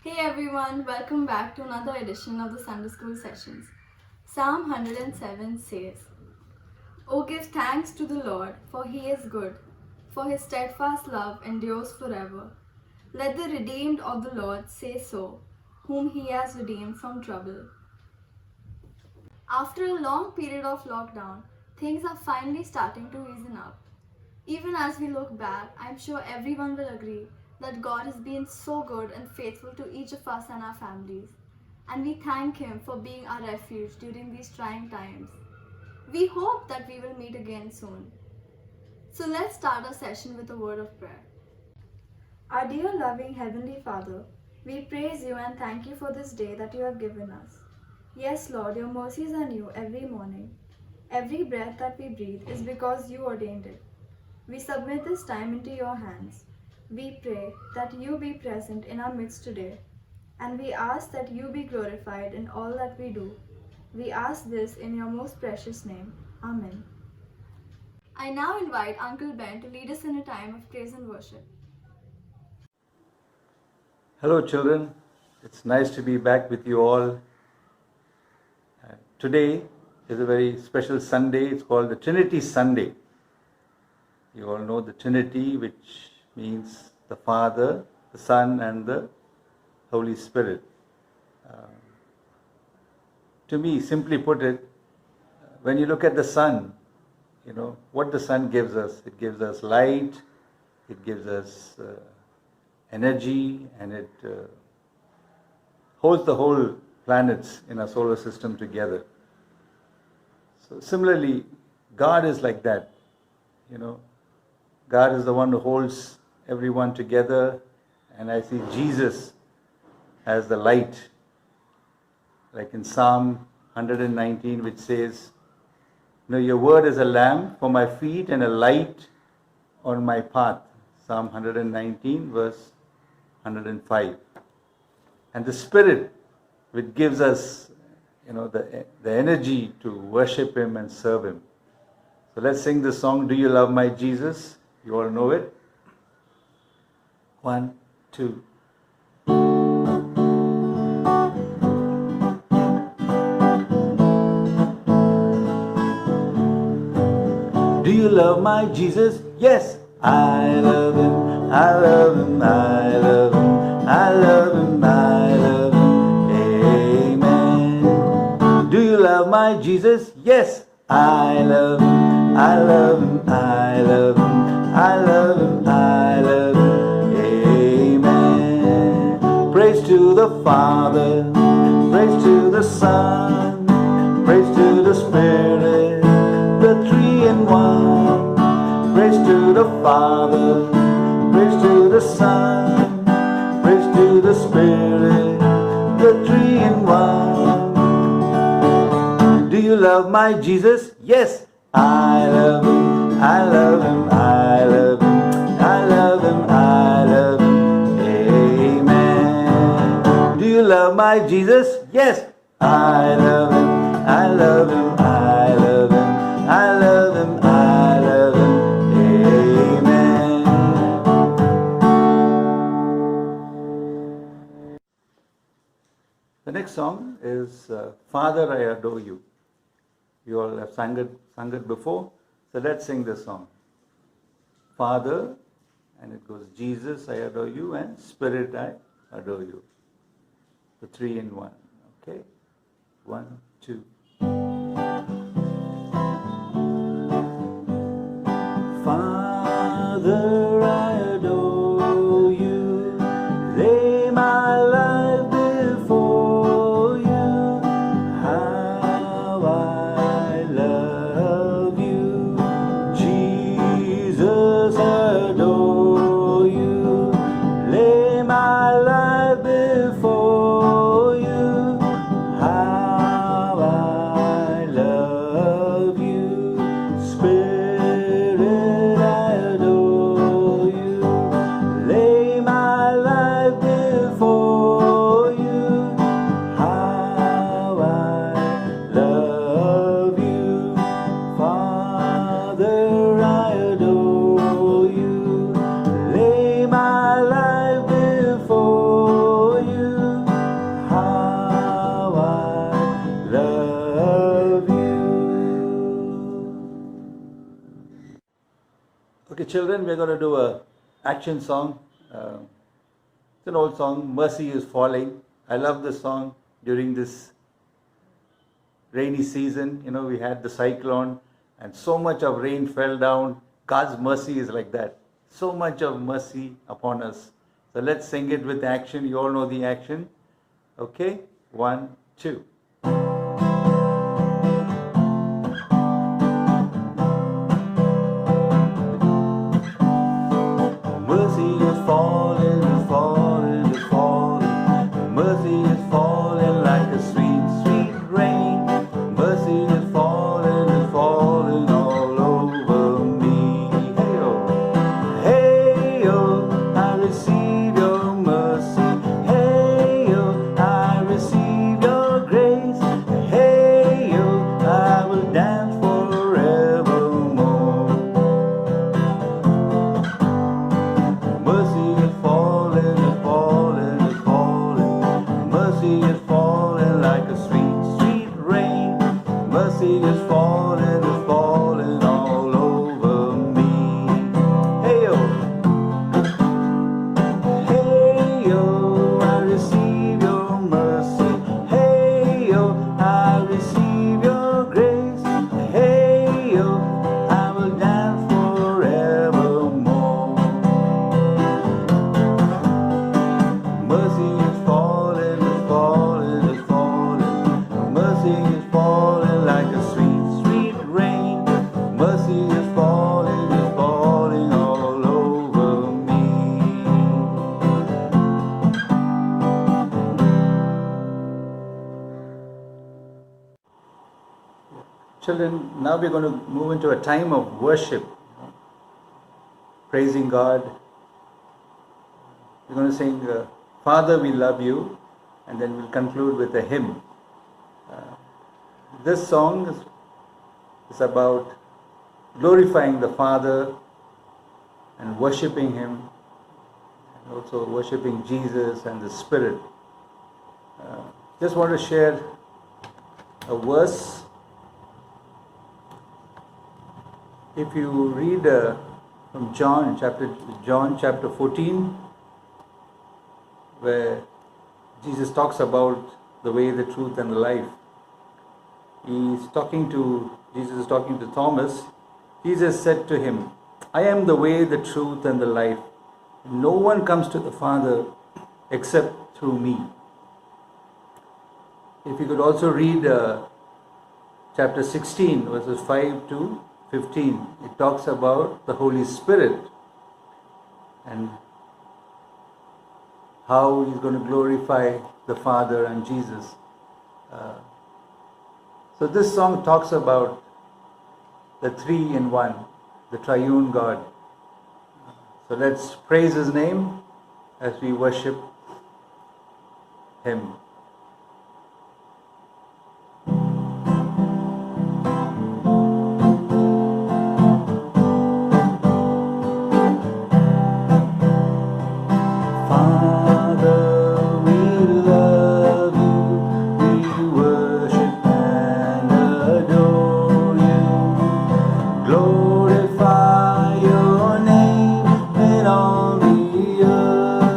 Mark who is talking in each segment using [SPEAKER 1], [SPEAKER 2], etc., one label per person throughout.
[SPEAKER 1] Hey everyone, welcome back to another edition of the Sunday School Sessions. Psalm 107 says, "O give thanks to the Lord, for he is good, for his steadfast love endures forever. Let the redeemed of the Lord say so, whom he has redeemed from trouble." After a long period of lockdown, things are finally starting to ease up. Even as we look back, I'm sure everyone will agree that God has been so good and faithful to each of us and our families. And we thank Him for being our refuge during these trying times. We hope that we will meet again soon. So let's start our session with a word of prayer. Our dear loving Heavenly Father, we praise you and thank you for this day that you have given us. Yes, Lord, your mercies are new every morning. Every breath that we breathe is because you ordained it. We submit this time into your hands. We pray that you be present in our midst today, and we ask that you be glorified in all that we do. We ask this in your most precious name. Amen. I now invite Uncle Ben to lead us in a time of praise and worship.
[SPEAKER 2] Hello, children. It's nice to be back with you all. Today is a very special Sunday. It's called the Trinity Sunday. You all know the Trinity, which means the Father, the Son, and the Holy Spirit. To me, simply put it, when you look at the sun, what the sun gives us. It gives us light, it gives us energy, and it holds the whole planets in our solar system together. So similarly, God is like that. God is the one who holds everyone together, and I see Jesus as the light, like in Psalm 119, which says, your word is a lamp for my feet and a light on my path. Psalm 119, verse 105. And the Spirit, which gives us, the energy to worship Him and serve Him. So let's sing this song, Do You Love My Jesus? You all know it. 1, 2. Do you love my Jesus? Yes, I love Him, I love Him, I love Him, I love Him, I love Him, amen. Do you love my Jesus? Yes, I love Him, I love Him, I love Him, I love Him, I love Him, amen. Praise to the Father, praise to the Son, praise to the Spirit, the three in one. Praise to the Father, praise to the Son, praise to the Spirit, the three in one. Do you love my Jesus? Yes, I love Him, I love Him, I love Him, I love Him, I love Him, amen. Do you love my Jesus? Yes, I love Him, I love Him, I love Him, I love Him, I love Him, amen. The next song is Father, I Adore You. You all have sung it before, so let's sing this song. Father, and it goes Jesus, I adore you, and Spirit, I adore you. The three in one. Okay? 1, 2. Father, I adore you, lay my life before you, how I love you, Jesus, adore you, lay my life before you, how I love you, Spirit, I adore children, we're going to do a action song. It's an old song, Mercy is Falling. I love this song during this rainy season. You know, we had the cyclone and so much of rain fell down. God's mercy is like that. So much of mercy upon us. So let's sing it with action. You all know the action. Okay? 1, 2. Mercy is falling, is falling, is falling. Mercy is falling like a sweet, sweet rain. Mercy is falling all over me. Hey, oh, I receive your mercy. Hey, oh, I receive your grace. Hey, oh, I will dance forevermore. Mercy is falling, is falling, is falling. Mercy is falling like a sweet, sweet rain. Mercy is falling all over me. Hey yo, hey yo, I receive your mercy. Hey yo, I receive your grace. Hey yo, I will dance forevermore. Mercy is falling, is falling, is falling. Mercy is falling like a sweet, sweet rain. Mercy is falling all over me. Children, now we're going to move into a time of worship, praising God. We're going to sing Father, we love you, and then we'll conclude with a hymn. This song is about glorifying the Father and worshipping Him, and also worshipping Jesus and the Spirit. Just want to share a verse. If you read from John chapter 14, where Jesus talks about the way, the truth, and the life. Jesus is talking to Thomas. Jesus said to him, I am the way, the truth, and the life. No one comes to the Father except through me. If you could also read chapter 16, verses 5 to 15, it talks about the Holy Spirit and how He's going to glorify the Father and Jesus. So this song talks about the three in one, the triune God. So let's praise His name as we worship Him. Father, we love you, we worship and adore you. Glorify your name in all the earth.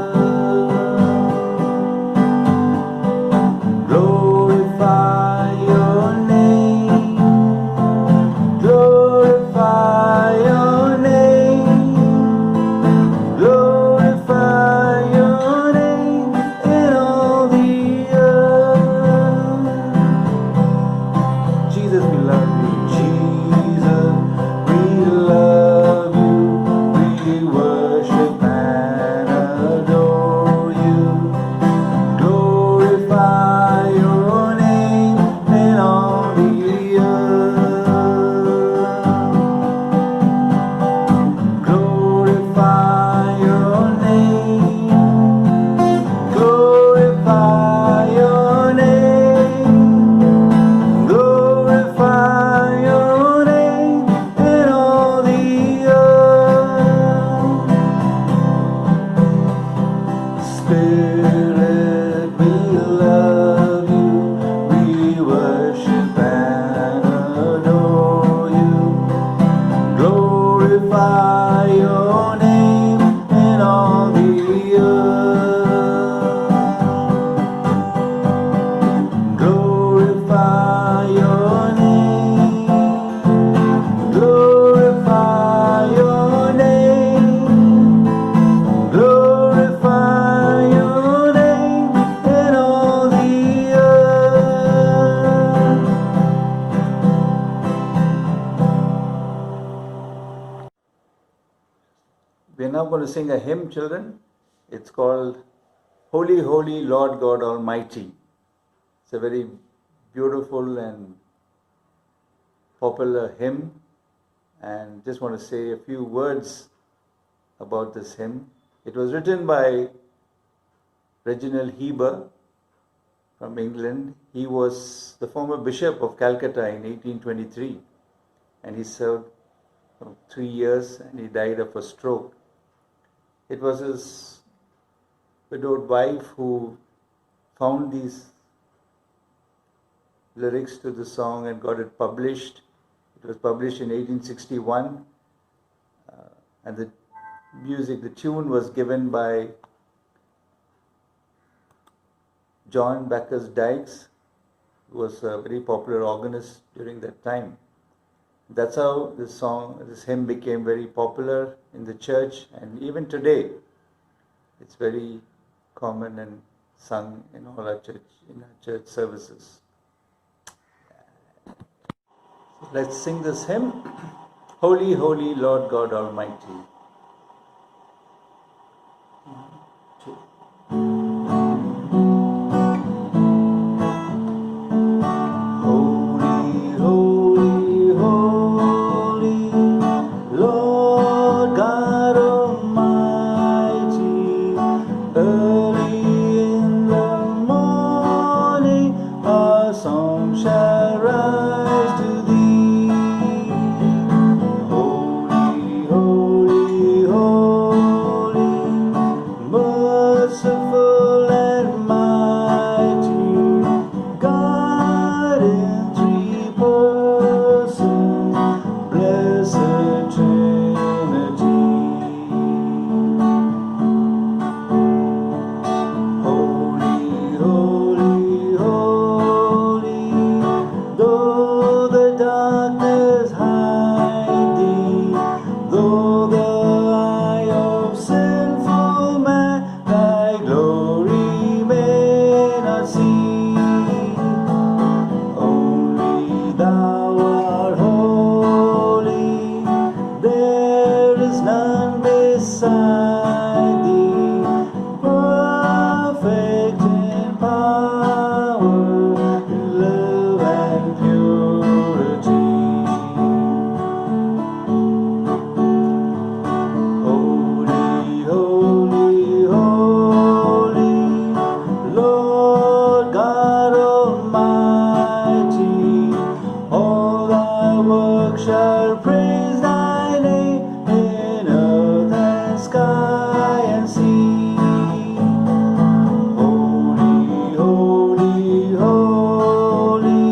[SPEAKER 2] We are now going to sing a hymn, children. It's called Holy, Holy Lord God Almighty. It's a very beautiful and popular hymn, and just want to say a few words about this hymn. It was written by Reginald Heber from England. He was the former Bishop of Calcutta in 1823, and he served for 3 years and he died of a stroke. It was his widowed wife who found these lyrics to the song and got it published. It was published in 1861, and the music, the tune was given by John Bacchus Dykes, who was a very popular organist during that time. That's how this song, this hymn became very popular in the church, and even today it's very common and sung in all our church services. So let's sing this hymn. Holy, Holy Lord God Almighty. Holy, holy, holy, Lord God Almighty, early in the morning our song shall rise to thee. Holy, holy, holy, merciful and mighty, God in three persons, blessed Trinity. Holy, holy, holy, though the darkness hide thee, though the eye of sinful man thy glory may not see, only thou art holy, there is none beside thee, perfect in power, in love and purity. Holy, holy, holy, Lord God Almighty, all thy works shall praise thy name in earth and sky and sea. Holy, holy, holy,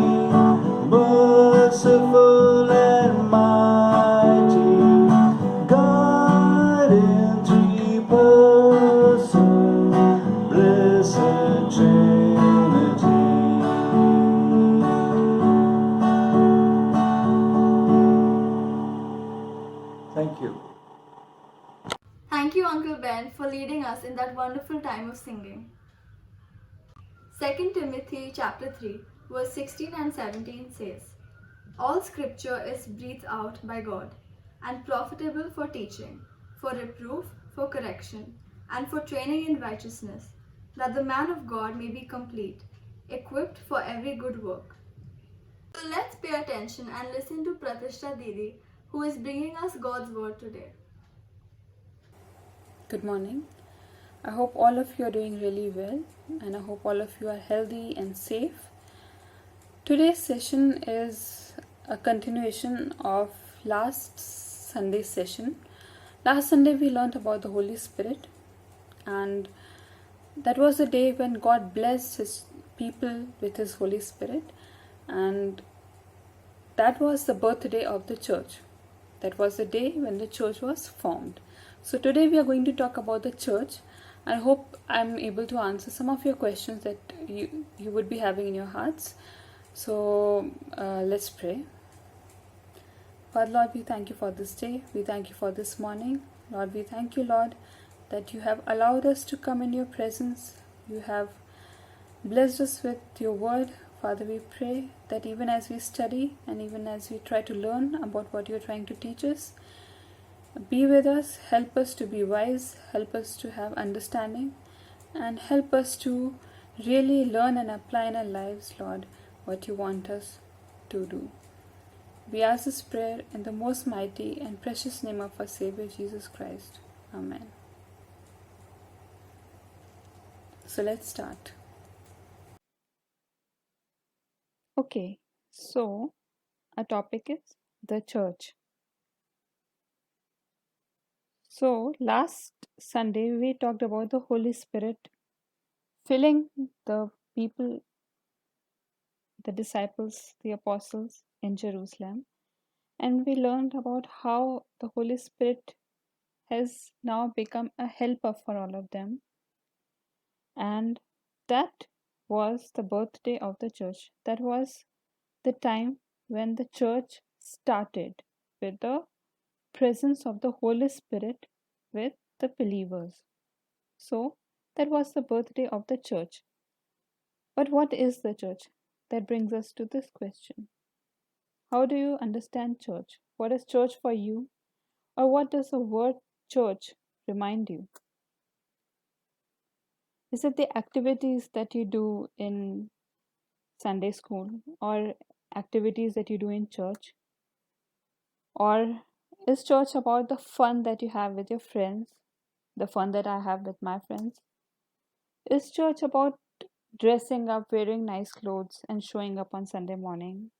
[SPEAKER 2] merciful and mighty, God in three persons, blessed Trinity. Thank you.
[SPEAKER 1] Thank you, Uncle Ben, for leading us in that wonderful time of singing. 2 Timothy chapter 3, verse 16 and 17 says, All scripture is breathed out by God and profitable for teaching, for reproof, for correction, and for training in righteousness, that the man of God may be complete, equipped for every good work. So let's pay attention and listen to Pratishta Didi, who is bringing us God's word today.
[SPEAKER 3] Good morning. I hope all of you are doing really well, and I hope all of you are healthy and safe. Today's session is a continuation of last Sunday's session. Last Sunday we learned about the Holy Spirit, and that was the day when God blessed His people with His Holy Spirit, and that was the birthday of the church. That was the day when the church was formed. So today we are going to talk about the church. I hope I'm able to answer some of your questions that you would be having in your hearts. So let's pray. Father, Lord, we thank you for this day. We thank you for this morning. Lord, we thank you, Lord, that you have allowed us to come in your presence. You have blessed us with your word. Father, we pray that even as we study and even as we try to learn about what you're trying to teach us, Be with us, help us to be wise, help us to have understanding, and help us to really learn and apply in our lives, Lord, what you want us to do. We ask this prayer in the most mighty and precious name of our Savior Jesus Christ. Amen. So let's start. Okay, so our topic is the church. So last Sunday we talked about the Holy Spirit filling the people, the disciples, the apostles in Jerusalem. And we learned about how the Holy Spirit has now become a helper for all of them. And that was the birthday of the church. That was the time when the church started, with the presence of the Holy Spirit with the believers. So that was the birthday of the church. But what is the church? That brings us to this question. How do you understand church? What is church for you? Or what does the word church remind you? Is it the activities that you do in Sunday school, or activities that you do in church? Or is church about the fun that you have with your friends, the fun that I have with my friends? Is church about dressing up, wearing nice clothes, and showing up on Sunday morning?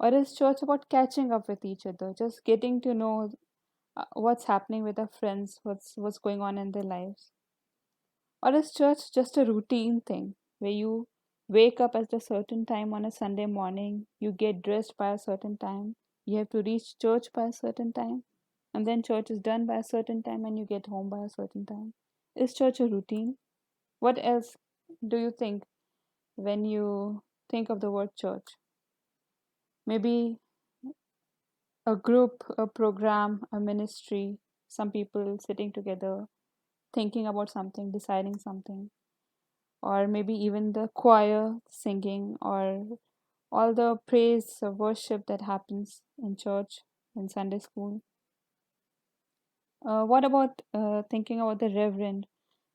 [SPEAKER 3] Or is church about catching up with each other, just getting to know what's happening with our friends, what's going on in their lives? Or is church just a routine thing where you wake up at a certain time on a Sunday morning, you get dressed by a certain time, you have to reach church by a certain time, and then church is done by a certain time and you get home by a certain time? Is church a routine? What else do you think when you think of the word church? Maybe a group, a program, a ministry, some people sitting together, thinking about something, deciding something, or maybe even the choir singing, or all the praise or worship that happens in church, in Sunday school. What about thinking about the reverend,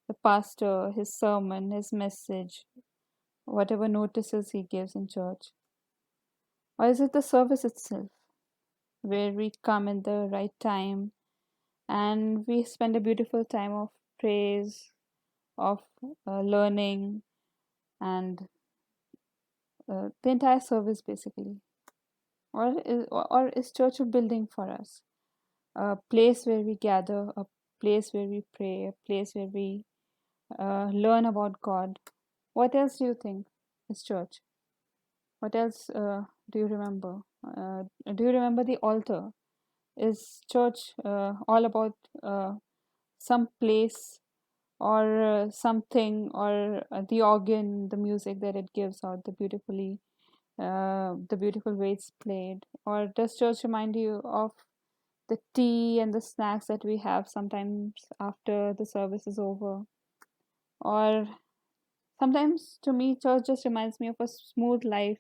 [SPEAKER 3] the pastor, his sermon, his message, whatever notices he gives in church? Or is it the service itself, where we come in the right time and we spend a beautiful time of praise, of learning, and the entire service basically? Or is church a building for us, a place where we gather, a place where we pray, a place where we learn about God? What else do you think is church? What else do you remember? Do you remember the altar? Is church all about some place, or something, or the organ, the music that it gives out, the beautiful way it's played? Or does church remind you of the tea and the snacks that we have sometimes after the service is over? Or sometimes, to me, church just reminds me of a smooth life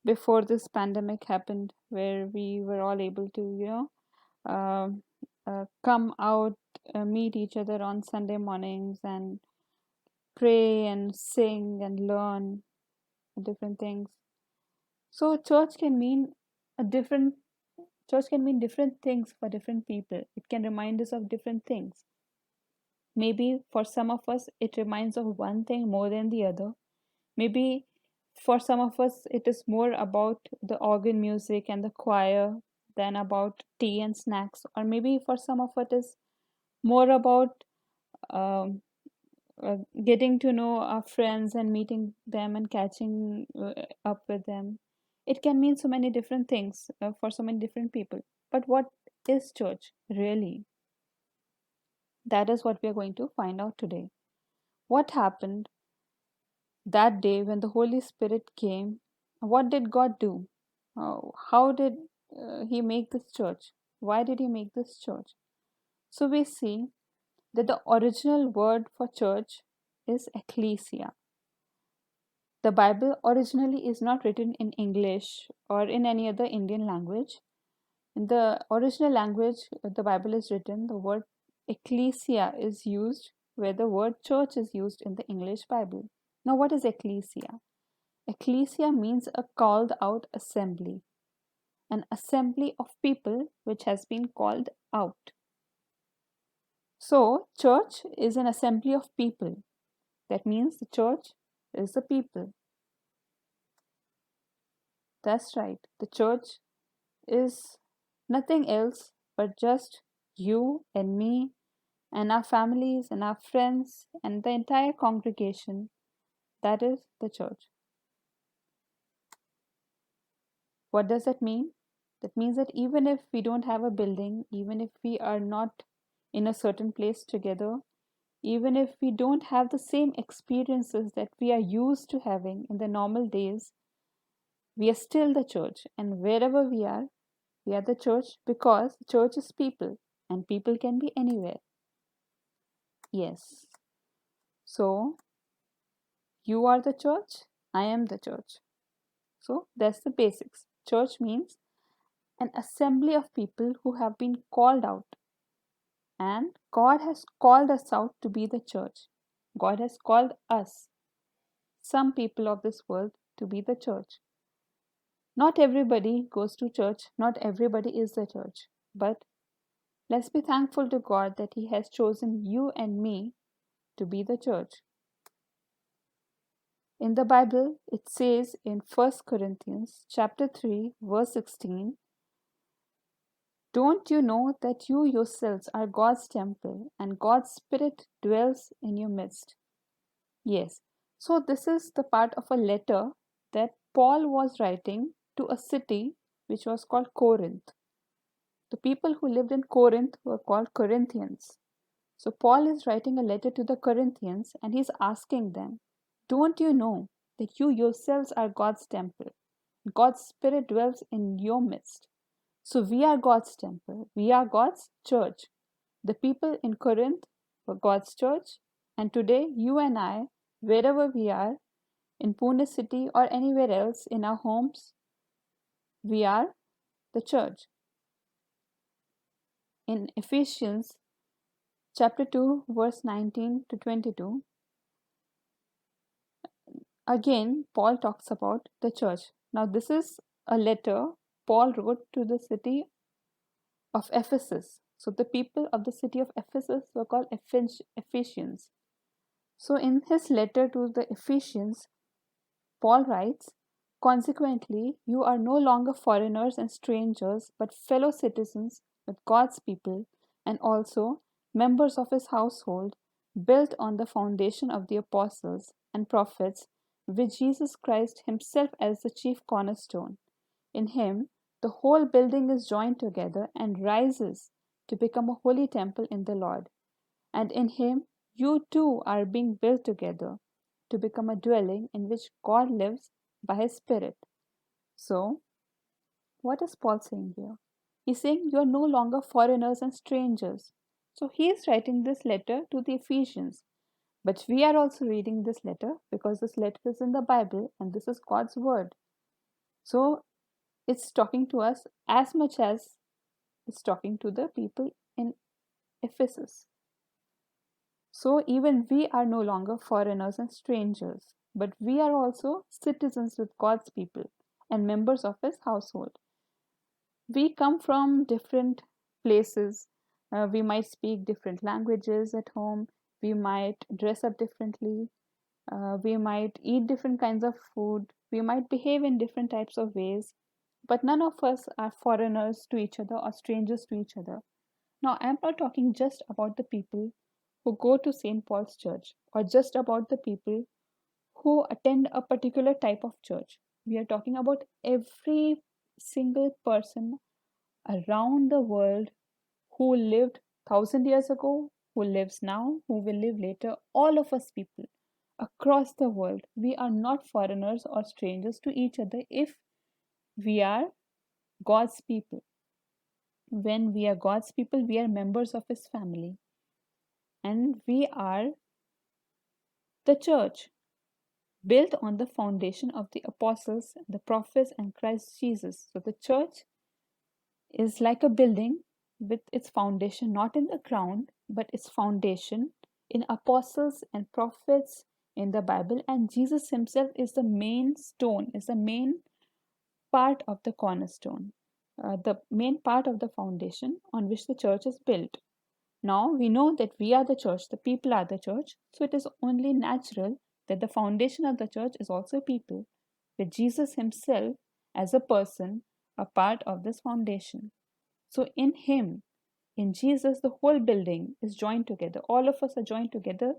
[SPEAKER 3] before this pandemic happened, where we were all able to, um come out, meet each other on Sunday mornings and pray and sing and learn different things. So a different church can mean different things for different people. It can remind us of different things. Maybe for some of us it reminds of one thing more than the other. Maybe for some of us it is more about the organ music and the choir than about tea and snacks. Or maybe for some of it is more about um, getting to know our friends and meeting them and catching up with them. It can mean so many different things for so many different people. But what is church really? That is what we are going to find out today. What happened that day when the Holy Spirit came? What did God do? How did He make this church? Why did He make this church? So we see that the original word for church is ecclesia. The Bible originally is not written in English or in any other Indian language. In the original language, the Bible is written, the word ecclesia is used where the word church is used in the English Bible. Now, what is ecclesia? Ecclesia means a called out assembly, an assembly of people which has been called out. So, church is an assembly of people. That means the church is the people. That's right. The church is nothing else but just you and me and our families and our friends and the entire congregation. That is the church. What does that mean? That means that even if we don't have a building, even if we are not in a certain place together, even if we don't have the same experiences that we are used to having in the normal days, we are still the church. And wherever we are the church because the church is people and people can be anywhere. Yes. So, you are the church, I am the church. So, that's the basics. Church means an assembly of people who have been called out. And God has called us out to be the church. God has called us, some people of this world, to be the church. Not everybody goes to church, not everybody is the church. But let's be thankful to God that He has chosen you and me to be the church. In the Bible, it says in 1 Corinthians chapter 3, verse 16, don't you know that you yourselves are God's temple and God's Spirit dwells in your midst? Yes. So, this is the part of a letter that Paul was writing to a city which was called Corinth. The people who lived in Corinth were called Corinthians. So, Paul is writing a letter to the Corinthians and he's asking them, don't you know that you yourselves are God's temple? God's Spirit dwells in your midst. So, we are God's temple. We are God's church. The people in Corinth were God's church. And today, you and I, wherever we are, in Pune city or anywhere else in our homes, we are the church. In Ephesians chapter 2, verse 19 to 22, again, Paul talks about the church. Now, this is a letter Paul wrote to the city of Ephesus. So, the people of the city of Ephesus were called Ephesians. So, in his letter to the Ephesians, Paul writes, consequently, you are no longer foreigners and strangers, but fellow citizens with God's people and also members of his household, built on the foundation of the apostles and prophets, with Jesus Christ himself as the chief cornerstone. In him, the whole building is joined together and rises to become a holy temple in the Lord. And in him, you too are being built together to become a dwelling in which God lives by his Spirit. So, what is Paul saying here? He's saying you are no longer foreigners and strangers. So, he is writing this letter to the Ephesians. But we are also reading this letter because this letter is in the Bible and this is God's word. So, it's talking to us as much as it's talking to the people in Ephesus. So, even we are no longer foreigners and strangers, but we are also citizens with God's people and members of His household. We come from different places. We might speak different languages at home. We might dress up differently. We might eat different kinds of food. We might behave in different types of ways. But none of us are foreigners to each other or strangers to each other. Now, I'm not talking just about the people who go to St. Paul's Church or just about the people who attend a particular type of church. We are talking about every single person around the world who lived 1,000 years ago, who lives now, who will live later. All of us people across the world, we are not foreigners or strangers to each other if we are God's people. When we are God's people, we are members of His family. And we are the church, built on the foundation of the apostles, the prophets, and Christ Jesus. So the church is like a building with its foundation not in the ground, but its foundation in apostles and prophets in the Bible. And Jesus himself is the main stone, is the main part of the cornerstone, the main part of the foundation on which the church is built. Now we know that we are the church, the people are the church, so it is only natural that the foundation of the church is also people, with Jesus himself as a person, a part of this foundation. So in him, in Jesus, the whole building is joined together. All of us are joined together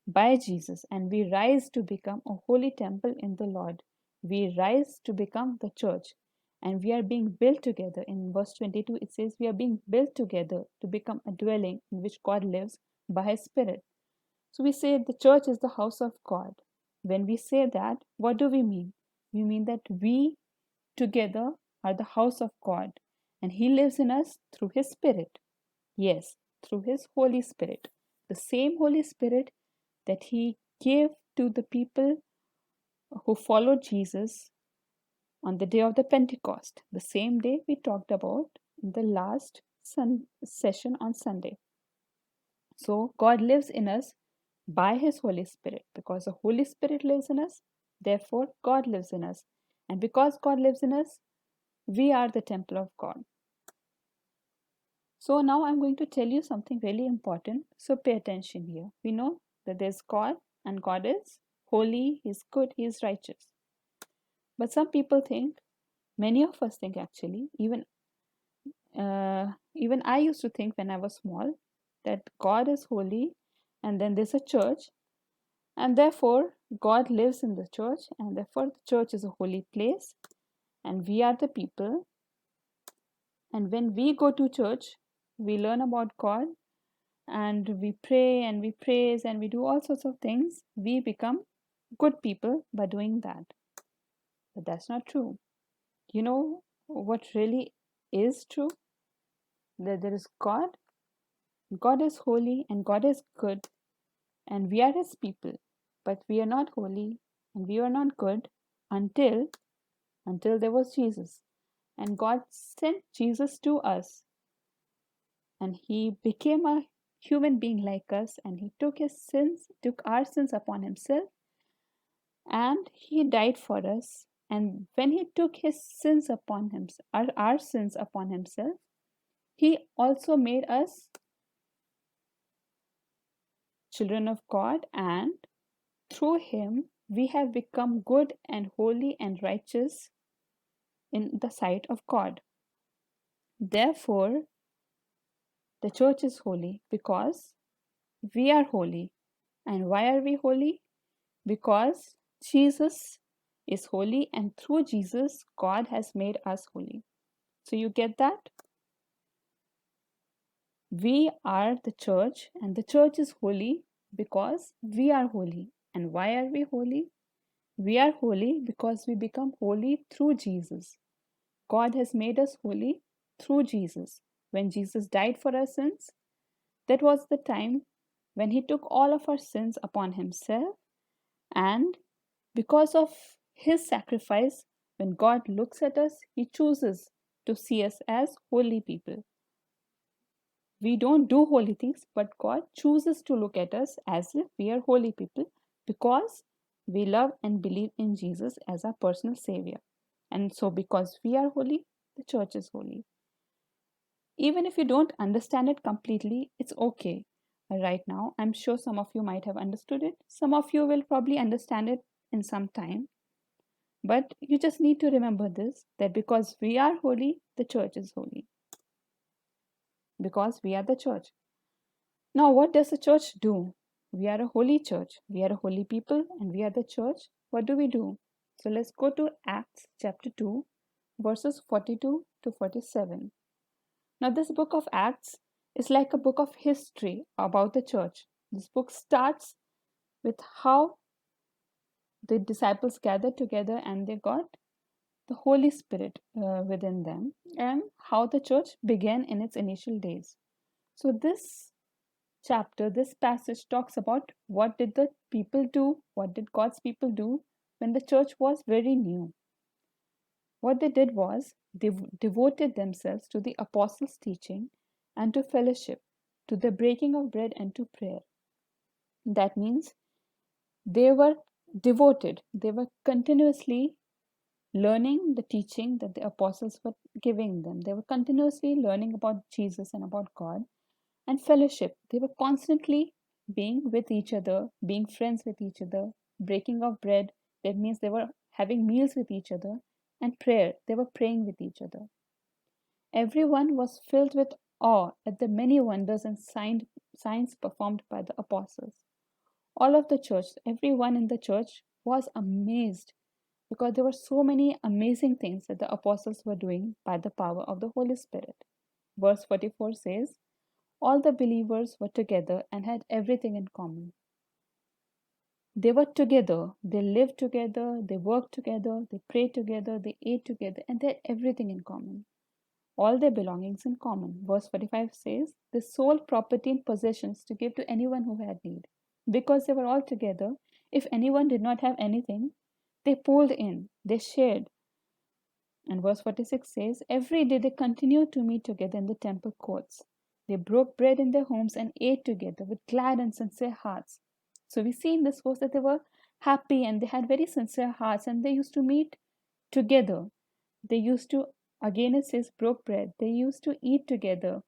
[SPEAKER 3] by Jesus, and we rise to become a holy temple in the Lord. We rise to become the church, and we are being built together. In verse 22, it says, we are being built together to become a dwelling in which God lives by his Spirit. So we say the church is the house of God. When we say that, what do we mean? We mean that we together are the house of God, and he lives in us through his Spirit. Yes, through his Holy Spirit. The same Holy Spirit that he gave to the people who followed Jesus on the day of the Pentecost, the same day we talked about in the last session on Sunday. So God lives in us by his Holy Spirit. Because the Holy Spirit lives in us, therefore God lives in us. And because God lives in us, we are the temple of God. So now I'm going to tell you something really important. So pay attention here. We know that there's God, and God is holy, he's good, he's righteous. But some people think, many of us think actually, even I used to think when I was small, that God is holy, and then there's a church, and therefore God lives in the church, and therefore the church is a holy place, and we are the people. And when we go to church, we learn about God, and we pray and we praise and we do all sorts of things. We become good people by doing that. But that's not true. You know what really is true? That there is God, God is holy, and God is good, and we are his people. But we are not holy and we are not good until there was Jesus. And God sent Jesus to us, and he became a human being like us, and he took our sins upon himself, and he died for us. And when he took his sins upon himself, our sins upon himself, he also made us children of God, and through him we have become good and holy and righteous in the sight of God. Therefore, the church is holy because we are holy. And why are we holy? Because Jesus is holy, and through Jesus, God has made us holy. So you get that? We are the church, and the church is holy because we are holy. And why are we holy? We are holy because we become holy through Jesus. God has made us holy through Jesus. When Jesus died for our sins, that was the time when he took all of our sins upon himself, and because of his sacrifice, when God looks at us, he chooses to see us as holy people. We don't do holy things, but God chooses to look at us as if we are holy people because we love and believe in Jesus as our personal Savior. And so, because we are holy, the church is holy. Even if you don't understand it completely, it's okay. Right now, I'm sure some of you might have understood it. Some of you will probably understand it in some time. But you just need to remember this, that because we are holy, the church is holy. Because we are the church. Now, what does the church do? We are a holy church. We are a holy people, and we are the church. What do we do? So let's go to Acts chapter 2, verses 42 to 47. Now, this book of Acts is like a book of history about the church. This book starts with how the disciples gathered together and they got the Holy Spirit within them, and how the church began in its initial days. So this chapter, this passage talks about what did the people do, what did God's people do when the church was very new. What they did was they devoted themselves to the apostles' teaching and to fellowship, to the breaking of bread and to prayer. That means they were devoted, they were continuously learning the teaching that the apostles were giving them. They were continuously learning about Jesus and about God. And fellowship, they were constantly being with each other, being friends with each other, breaking of bread, that means they were having meals with each other, and prayer, they were praying with each other. Everyone was filled with awe at the many wonders and signs performed by the apostles. All of the church, everyone in the church was amazed because there were so many amazing things that the apostles were doing by the power of the Holy Spirit. Verse 44 says, all the believers were together and had everything in common. They were together, they lived together, they worked together, they prayed together, they ate together, and they had everything in common. All their belongings in common. Verse 45 says, the sole property and possessions to give to anyone who had need. Because they were all together, if anyone did not have anything, they pulled in, they shared. And verse 46 says, every day they continued to meet together in the temple courts. They broke bread in their homes and ate together with glad and sincere hearts. So we see in this verse that they were happy and they had very sincere hearts and they used to meet together. They used to, again it says, broke bread. They used to eat together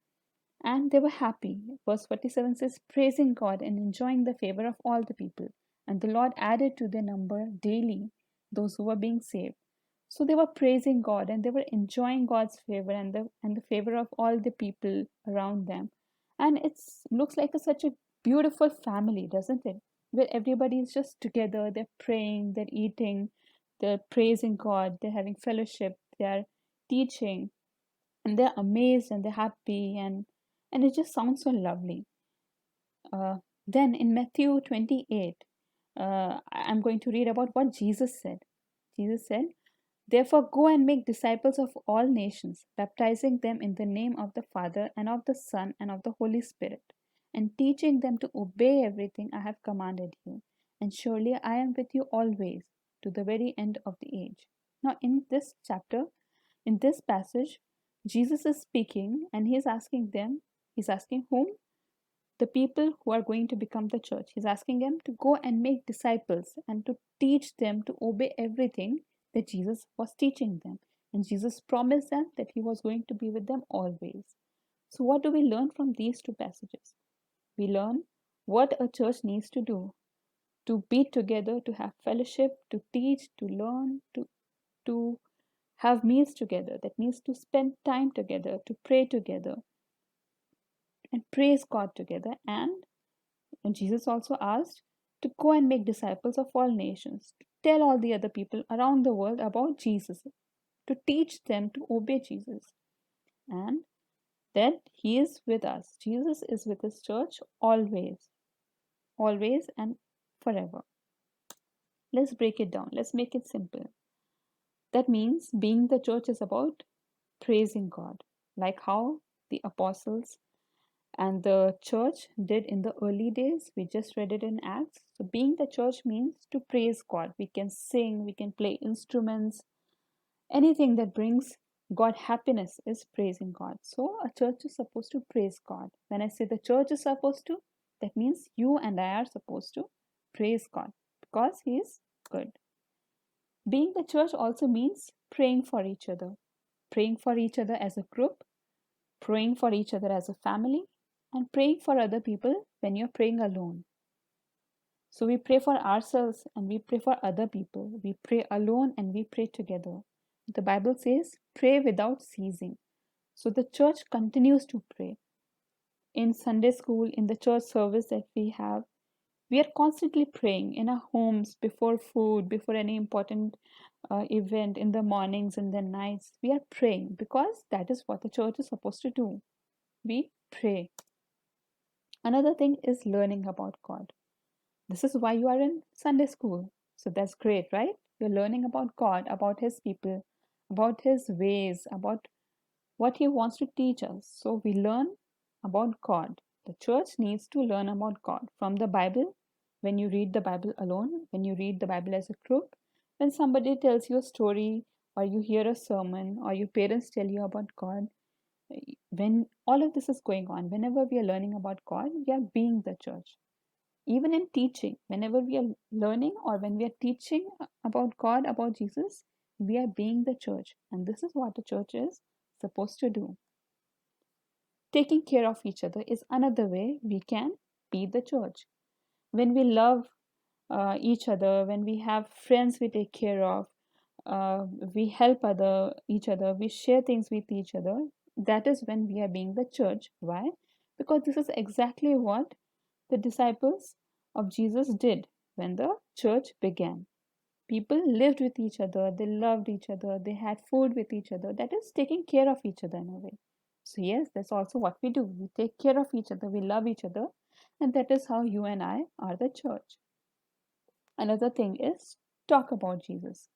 [SPEAKER 3] and they were happy. Verse 47 says, praising God and enjoying the favor of all the people. And the Lord added to their number daily those who were being saved. So they were praising God and they were enjoying God's favor and the favor of all the people around them. And it looks like such a beautiful family, doesn't it? Where everybody is just together, they're praying, they're eating, they're praising God, they're having fellowship, they're teaching, and they're amazed and they're happy, and it just sounds so lovely. Then in Matthew 28, I'm going to read about what Jesus said. Jesus said, therefore, go and make disciples of all nations, baptizing them in the name of the Father and of the Son and of the Holy Spirit, and teaching them to obey everything I have commanded you. And surely I am with you always, to the very end of the age. Now, in this chapter, in this passage, Jesus is speaking and he's asking whom? The people who are going to become the church. He's asking them to go and make disciples and to teach them to obey everything that Jesus was teaching them. And Jesus promised them that he was going to be with them always. So, what do we learn from these two passages? We learn what a church needs to do to be together, to have fellowship, to teach, to learn, to have meals together. That means to spend time together, to pray together, and praise God together. And Jesus also asked to go and make disciples of all nations, to tell all the other people around the world about Jesus, to teach them to obey Jesus. And that he is with us. Jesus is with his church always, always and forever. Let's break it down. Let's make it simple. That means being the church is about praising God, like how the apostles and the church did in the early days. We just read it in Acts. So being the church means to praise God. We can sing, we can play instruments, anything that brings God happiness is praising God. So a church is supposed to praise God. When I say the church is supposed to, that means you and I are supposed to praise God because he is good. Being the church also means praying for each other as a group, praying for each other as a family, and praying for other people when you're praying alone. So we pray for ourselves and we pray for other people. We pray alone and we pray together. The Bible says, pray without ceasing. So the church continues to pray. In Sunday school, in the church service that we have, we are constantly praying in our homes, before food, before any important event, in the mornings and the nights. We are praying because that is what the church is supposed to do. We pray. Another thing is learning about God. This is why you are in Sunday school. So that's great, right? You're learning about God, about his people, about his ways, about what he wants to teach us. So we learn about God. The church needs to learn about God from the Bible. When you read the Bible alone, when you read the Bible as a group, when somebody tells you a story or you hear a sermon, or your parents tell you about God, when all of this is going on, whenever we are learning about God, we are being the church. Even in teaching, whenever we are learning or when we are teaching about God, about Jesus, we are being the church. And this is what a church is supposed to do. Taking care of each other is another way we can be the church. When we love each other, when we have friends we take care of, we help each other, we share things with each other, that is when we are being the church. Why? Because this is exactly what the disciples of Jesus did when the church began. People lived with each other, they loved each other, they had food with each other. That is taking care of each other in a way. So, yes, that's also what we do. We take care of each other, we love each other, and that is how you and I are the church. Another thing is talk about Jesus.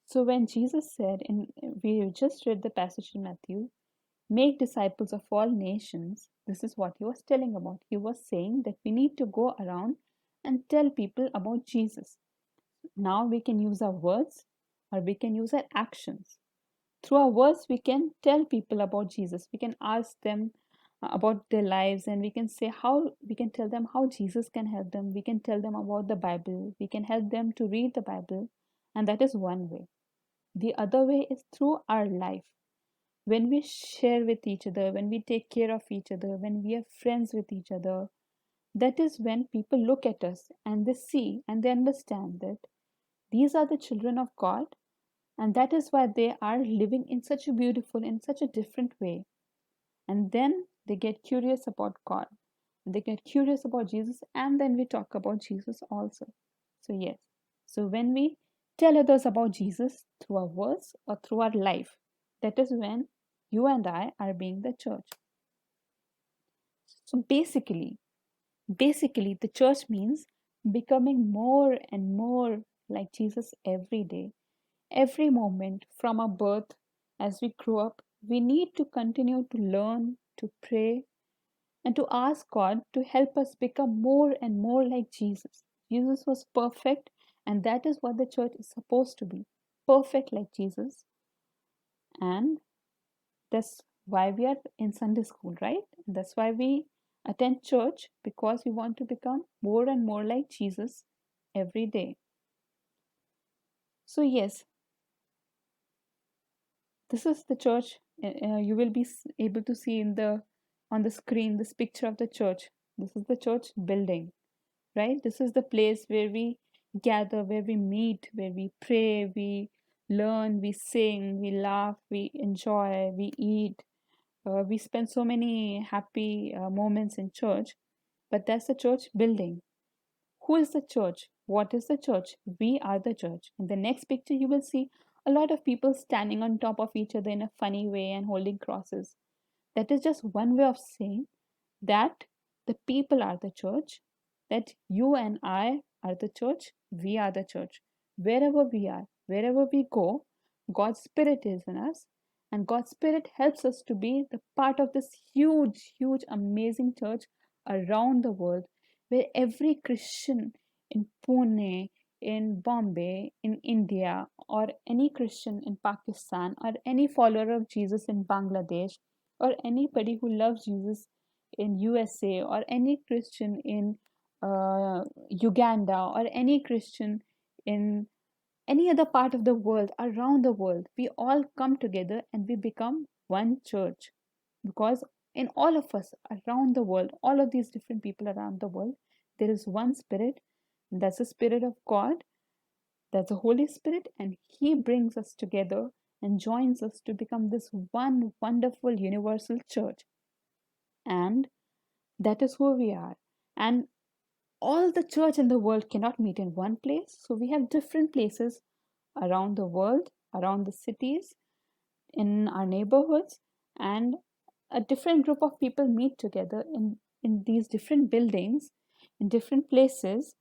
[SPEAKER 3] So, when Jesus said, we just read the passage in Matthew, make disciples of all nations, this is what he was telling about. He was saying that we need to go around and tell people about Jesus. Now we can use our words or we can use our actions. Through our words, we can tell people about Jesus. We can ask them about their lives, and we can say how we can tell them how Jesus can help them. We can tell them about the Bible. We can help them to read the Bible, and that is one way. The other way is through our life. When we share with each other, when we take care of each other, when we are friends with each other, that is when people look at us and they see and they understand that these are the children of God, and that is why they are living in such a beautiful, in such a different way. And then they get curious about God, they get curious about Jesus, and then we talk about Jesus also. So, yes, so when we tell others about Jesus through our words or through our life, that is when you and I are being the church. So, basically, the church means becoming more and more like Jesus every day. Every moment from our birth, as we grow up, we need to continue to learn, to pray, and to ask God to help us become more and more like Jesus. Jesus was perfect, and that is what the church is supposed to be, perfect like Jesus. And that's why we are in Sunday school, right? That's why we attend church, because we want to become more and more like Jesus every day. So, yes, this is the church. You will be able to see in the on the screen this picture of the church. This is the church building, right? This is the place where we gather, where we meet, where we pray, we learn, we sing, we laugh, we enjoy, we eat. We spend so many happy moments in church. But that's the church building. Who is the church? What is the church? We are the church. In the next picture, you will see a lot of people standing on top of each other in a funny way and holding crosses. That is just one way of saying that the people are the church, that you and I are the church, we are the church. Wherever we are, wherever we go, God's Spirit is in us, and God's Spirit helps us to be the part of this huge, huge, amazing church around the world, where every Christian in Pune, in Bombay, in India, or any Christian in Pakistan, or any follower of Jesus in Bangladesh, or anybody who loves Jesus in USA, or any Christian in Uganda, or any Christian in any other part of the world, around the world, we all come together and we become one church. Because in all of us around the world, all of these different people around the world, there is one Spirit, and that's the Spirit of God, that's the Holy Spirit, and He brings us together and joins us to become this one wonderful universal church. And that is who we are. And all the church in the world cannot meet in one place. So we have different places around the world, around the cities, in our neighborhoods, and a different group of people meet together in these different buildings, in different places,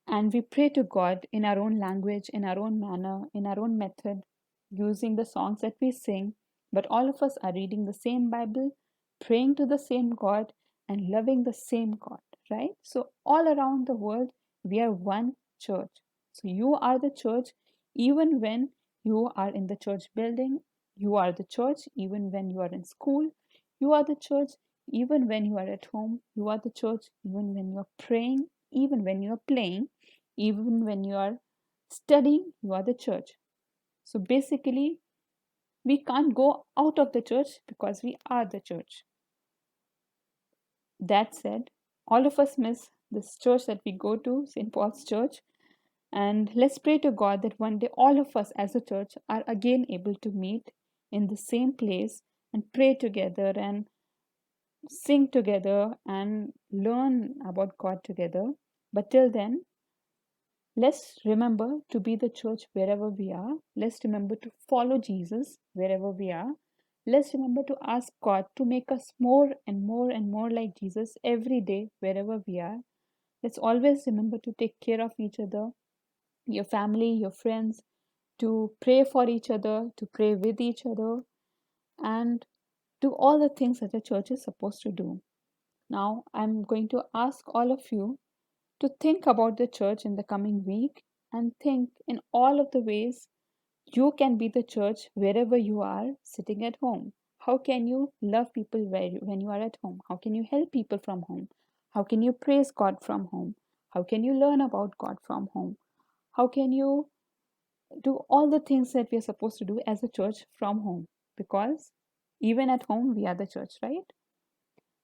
[SPEAKER 3] and we pray to God in our own language, in our own manner, in our own method, using the songs that we sing. But all of us are reading the same Bible, praying to the same God, and loving the same God, right? So, all around the world, we are one church. So, you are the church even when You are in the church building. You are the church even when you are in school. You are the church even when you are at home. You are the church even when you are praying, even when you are playing, even when you are studying. You are the church. So basically, we can't go out of the church because we are the church. That said, all of us miss this church that we go to, St. Paul's Church. And let's pray to God that one day all of us as a church are again able to meet in the same place and pray together and sing together and learn about God together. But till then, let's remember to be the church wherever we are. Let's remember to follow Jesus wherever we are. Let's remember to ask God to make us more and more and more like Jesus every day wherever we are. Let's always remember to take care of each other, your family, your friends, to pray for each other, to pray with each other, and do all the things that a church is supposed to do. Now, I'm going to ask all of you to think about the church in the coming week and think in all of the ways you can be the church wherever you are sitting at home. How can you love people when you are at home? How can you help people from home? How can you praise God from home? How can you learn about God from home? How can you do all the things that we are supposed to do as a church from home? Because even at home, we are the church, right?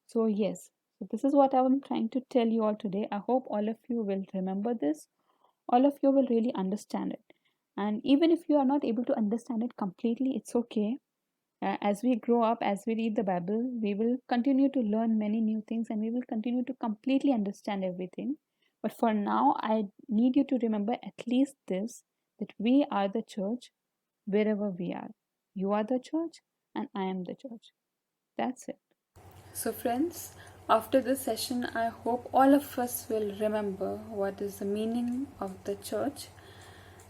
[SPEAKER 3] So, yes, so this is what I'm trying to tell you all today. I hope all of you will remember this. All of you will really understand it. And even if you are not able to understand it completely, it's okay. As we grow up, as we read the Bible, we will continue to learn many new things and we will continue to completely understand everything. But for now, I need you to remember at least this, that we are the church wherever we are. You are the church and I am the church. That's it. So, friends, after this session, I hope all of us will remember what is the meaning of the church.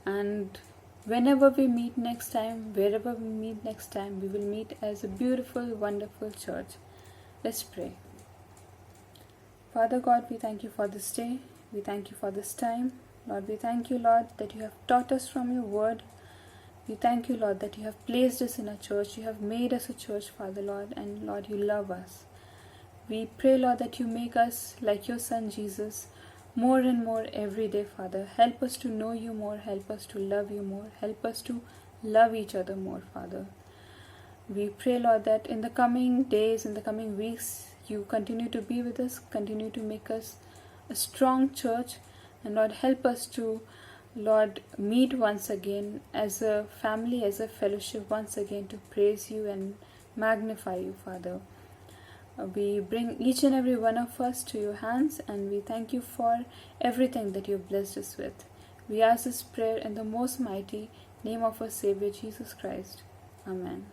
[SPEAKER 3] And whenever we meet next time, wherever we meet next time, we will meet as a beautiful, wonderful church. Let's pray. Father God, we thank you for this day. We thank you for this time. Lord, we thank you, Lord, that you have taught us from your word. We thank you, Lord, that you have placed us in a church. You have made us a church, Father, Lord, and Lord, you love us. We pray, Lord, that you make us like your Son Jesus more and more every day, Father. Help us to know you more. Help us to love you more. Help us to love each other more, Father. We pray, Lord, that in the coming days, in the coming weeks, you continue to be with us, continue to make us a strong church, and Lord, help us to, Lord, meet once again as a family, as a fellowship once again to praise you and magnify you, Father. We bring each and every one of us to your hands and we thank you for everything that you have blessed us with. We ask this prayer in the most mighty name of our Savior Jesus Christ. Amen.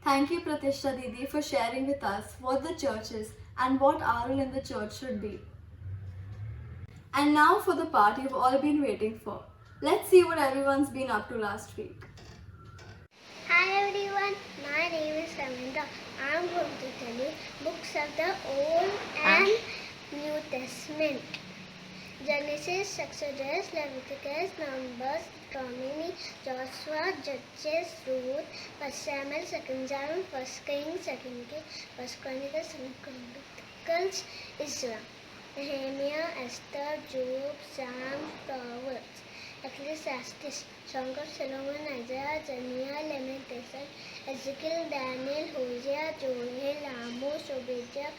[SPEAKER 1] Thank you, Pratishtha Didi, for sharing with us what the church is and what our role in the church should be. And now for the part you've all been waiting for. Let's see what everyone's been up to last week.
[SPEAKER 4] Hi everyone, my name is Raminda. I am going to tell you books of the Old and New Testament. Genesis, Exodus, Leviticus, Numbers, Deuteronomy, Joshua, Judges, Ruth, 1 Samuel, 2 Samuel, 1 Kings, 2 Kings, 1 Chronicles, 2 Chronicles, Ezra, Nehemiah, Esther, Job, Psalms, Proverbs, Ecclesiastes, Song of Solomon, Isaiah, Jeremiah, Lamentation, Ezekiel, Daniel, Hosea, Joel, Amos, Obadiah,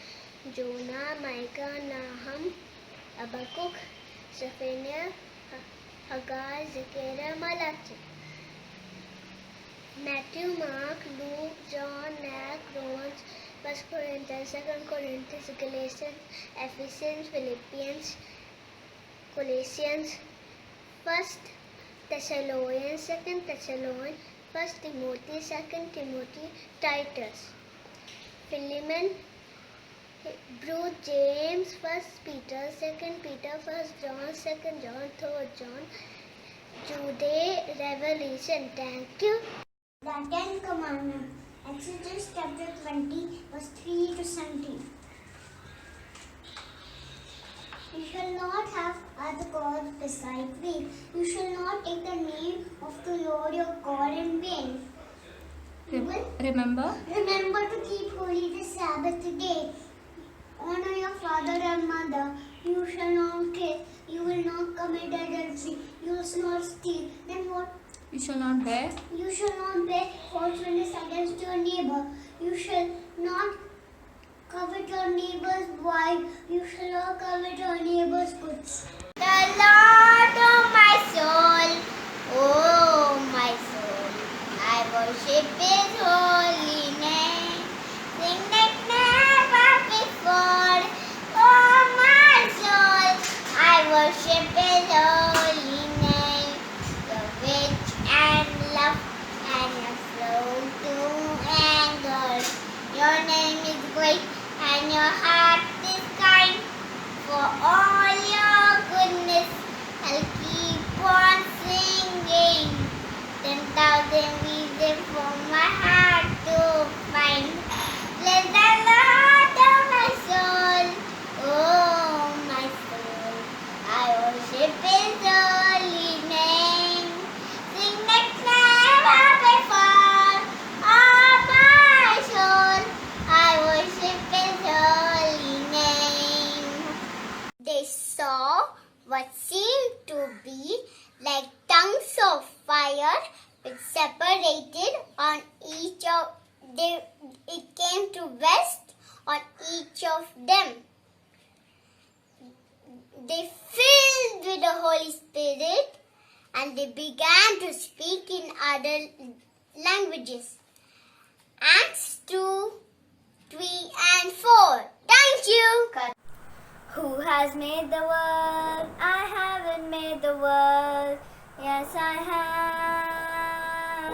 [SPEAKER 4] Jonah, Micah, Nahum, Habakkuk, Zephaniah, Haggai, Zechariah, Malachi. Matthew, Mark, Luke, John, Mark, Romans, 1 Corinthians, 2 Corinthians, Galatians, Ephesians, Philippians, Colossians, 1 Thessalonians, 2 Thessalonians, 1 Timothy, 2 Timothy, Titus, Philemon, Hebrew, James, 1 Peter, 2 Peter, 1 John, 2 John, 3 John, Jude, Revelation. Thank you.
[SPEAKER 5] The Ten Commandments, Exodus chapter 20, verse 3 to 17. You shall not have other gods beside me. You shall not take the name of the Lord your God in vain.
[SPEAKER 1] Remember?
[SPEAKER 5] Remember to keep holy the Sabbath day. Honor your father and mother. You shall not kill. You will not commit adultery. You will not steal. Then what?
[SPEAKER 1] You shall not bear.
[SPEAKER 5] You shall not bear false witness against your neighbor. You shall not covet your neighbor's wife. You shall not covet your neighbor's goods.
[SPEAKER 4] The Lord, oh my soul, oh my soul, I worship His holy name. Sing like never before, oh my soul, I worship His holy name. You're rich and love and you're slow to anger. Your name is great and your heart is kind. For all your goodness, I'll keep on singing. 10,000 reasons for my heart to find. Bless the Lord, oh my soul, oh my soul. I worship His holy name. Sing like never before, oh my soul. I worship His holy name. They saw what seemed to be like tongues of fire which separated on each of them. It came to rest on each of them. They filled with the Holy Spirit and they began to speak in other languages. Acts 2, 3 and 4. Thank you. Who has made the world? I haven't made the world. Yes, I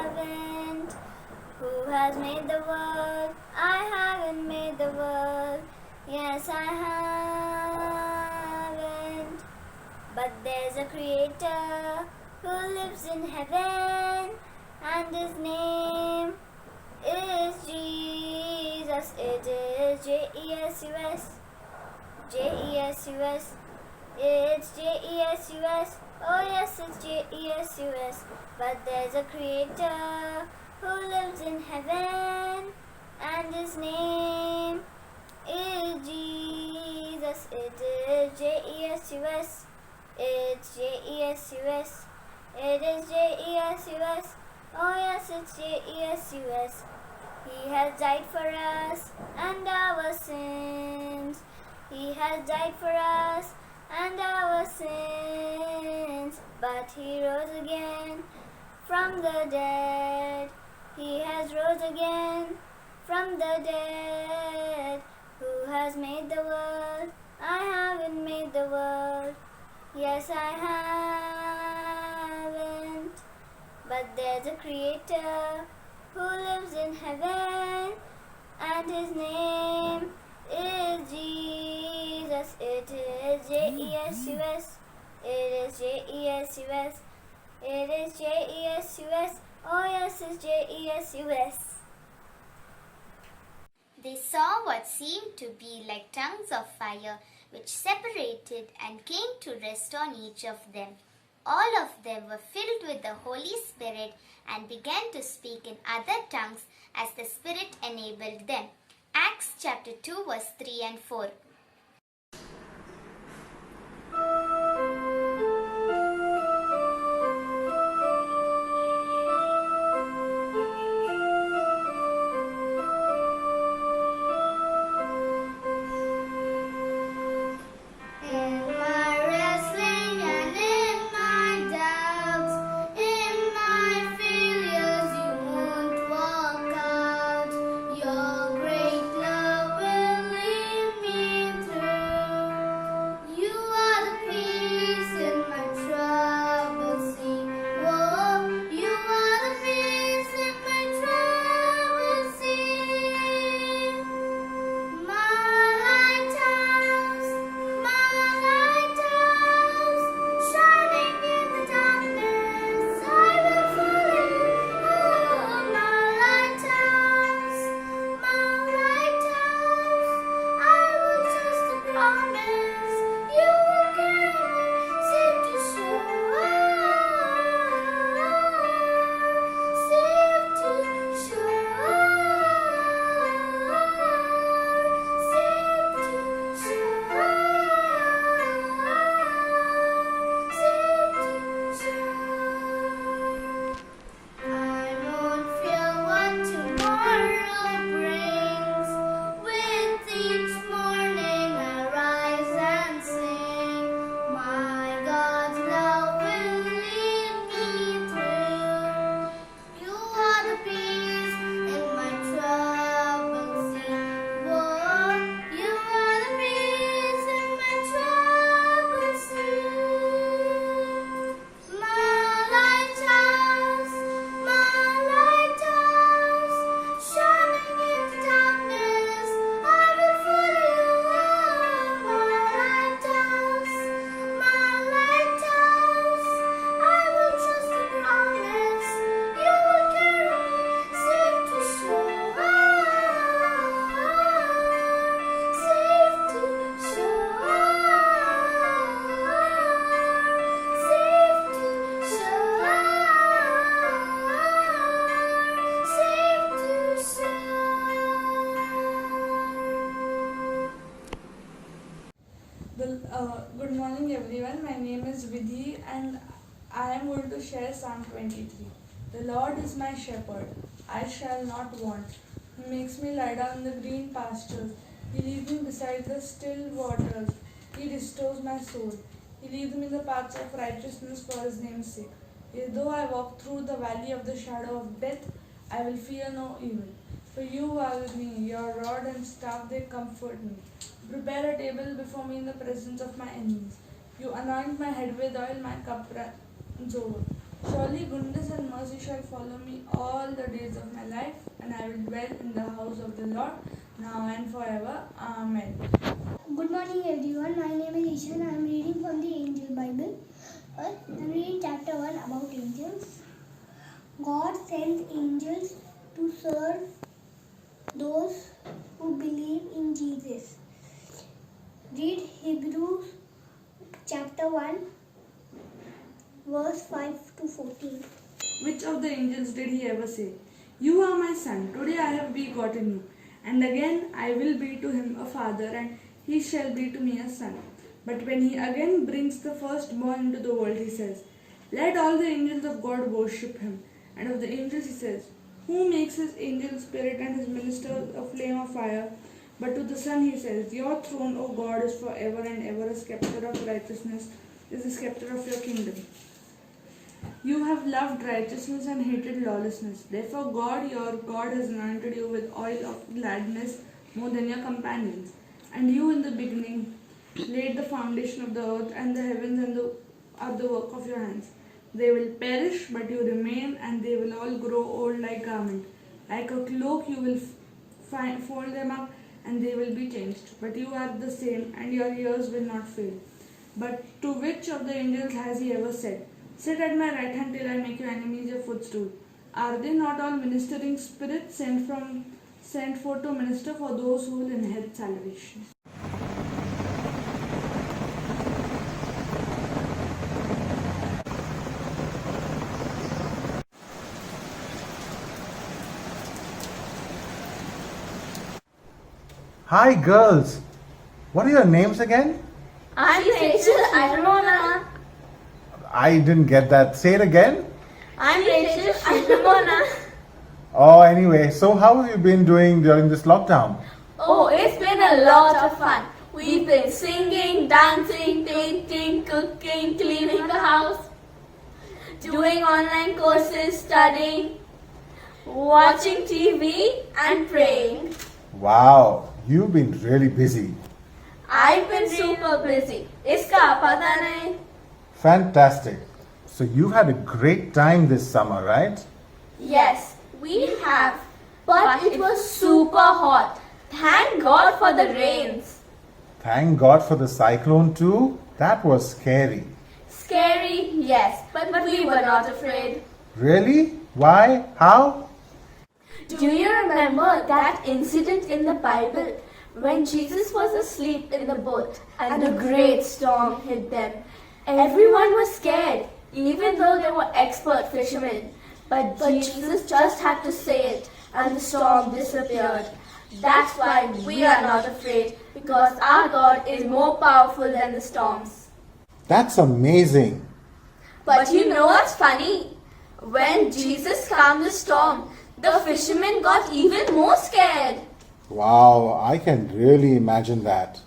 [SPEAKER 4] haven't. Who has made the world? I haven't made the world. Yes, I haven't. But there's a creator who lives in heaven, and his name is Jesus. It is J-E-S-U-S. J-E-S-U-S. It's J-E-S-U-S. Oh yes, it's J-E-S-U-S. But there's a creator who lives in heaven, and his name is Jesus. It is J-E-S-U-S. It's J-E-S-U-S. It is J-E-S-U-S. Oh yes, it's J-E-S-U-S. He has died for us and our sins. He has died for us and our sins. But He rose again from the dead. He has rose again from the dead. Who has made the world? I haven't made the world. Yes, I haven't. But there's a creator who lives in heaven, and his name is Jesus. It is J-E-S-U-S. It is J-E-S-U-S. It is J-E-S-U-S. Oh yes, it's J-E-S-U-S. They saw what seemed to be like tongues of fire which separated and came to rest on each of them. All of them were filled with the Holy Spirit and began to speak in other tongues as the Spirit enabled them. Acts chapter 2 verse 3 and 4. Me
[SPEAKER 6] Good morning everyone. My name is Vidhi and I am going to share Psalm 23. The Lord is my shepherd. I shall not want. He makes me lie down in the green pastures. He leads me beside the still waters. He restores my soul. He leads me in the paths of righteousness for his name's sake. Yet though I walk through the valley of the shadow of death, I will fear no evil. For you are with me, your rod and staff, they comfort me. Prepare a table before me in the presence of my enemies. You anoint my head with oil, my cup runs over. Surely goodness and mercy shall follow me all the days of my life, and I will dwell in the house of the Lord, now and forever. Amen.
[SPEAKER 5] Good morning everyone. My name is Ishan. I am reading from the Angel Bible. I am reading chapter 1 about angels. God sends angels to serve those who believe in Jesus. Read Hebrews chapter 1 verse 5 to 14.
[SPEAKER 6] Which of the angels did he ever say, "You are my son, today I have begotten you"? And again, "I will be to him a father, and he shall be to me a son." But when he again brings the firstborn into the world, he says, "Let all the angels of God worship him." And of the angels he says, "Who makes his angel spirit and his ministers a flame of fire?" But to the Son he says, "Your throne, O God, is forever and ever. A scepter of righteousness is the scepter of your kingdom. You have loved righteousness and hated lawlessness. Therefore God, your God, has anointed you with oil of gladness more than your companions. And you in the beginning laid the foundation of the earth, and the heavens are the work of your hands. They will perish, but you remain, and they will all grow old like garment. Like a cloak you will fold them up, and they will be changed. But you are the same, and your years will not fail." But to which of the angels has he ever said, "Sit at my right hand till I make your enemies your footstool"? Are they not all ministering spirits sent forth to minister for those who will inherit salvation?
[SPEAKER 2] Hi, girls. What are your names again?
[SPEAKER 1] I'm Rachel. I'm Ramona.
[SPEAKER 2] I didn't get that. Say it again.
[SPEAKER 1] I'm Rachel. I'm Ramona.
[SPEAKER 2] Oh, anyway, so how have you been doing during this lockdown?
[SPEAKER 1] Oh, it's been a lot of fun. We've been singing, dancing, painting, cooking, cleaning the house, doing online courses, studying, watching TV, and praying.
[SPEAKER 2] Wow, you've been really busy.
[SPEAKER 1] I've been super busy. Iska pata nahi.
[SPEAKER 2] Fantastic. So you've had a great time this summer, right?
[SPEAKER 1] Yes, we have. But it was super hot. Thank God for the rains.
[SPEAKER 2] Thank God for the cyclone too. That was scary.
[SPEAKER 1] Scary, yes, but we were not afraid.
[SPEAKER 2] Really? Why? How?
[SPEAKER 1] Do you remember that incident in the Bible when Jesus was asleep in the boat and a great storm hit them? Everyone was scared, even though they were expert fishermen. But Jesus just had to say it and the storm disappeared. That's why we are not afraid, because our God is more powerful than the storms.
[SPEAKER 2] That's amazing.
[SPEAKER 1] But you know what's funny? When Jesus calmed the storm, the fishermen got even more scared.
[SPEAKER 2] Wow, I can really imagine that.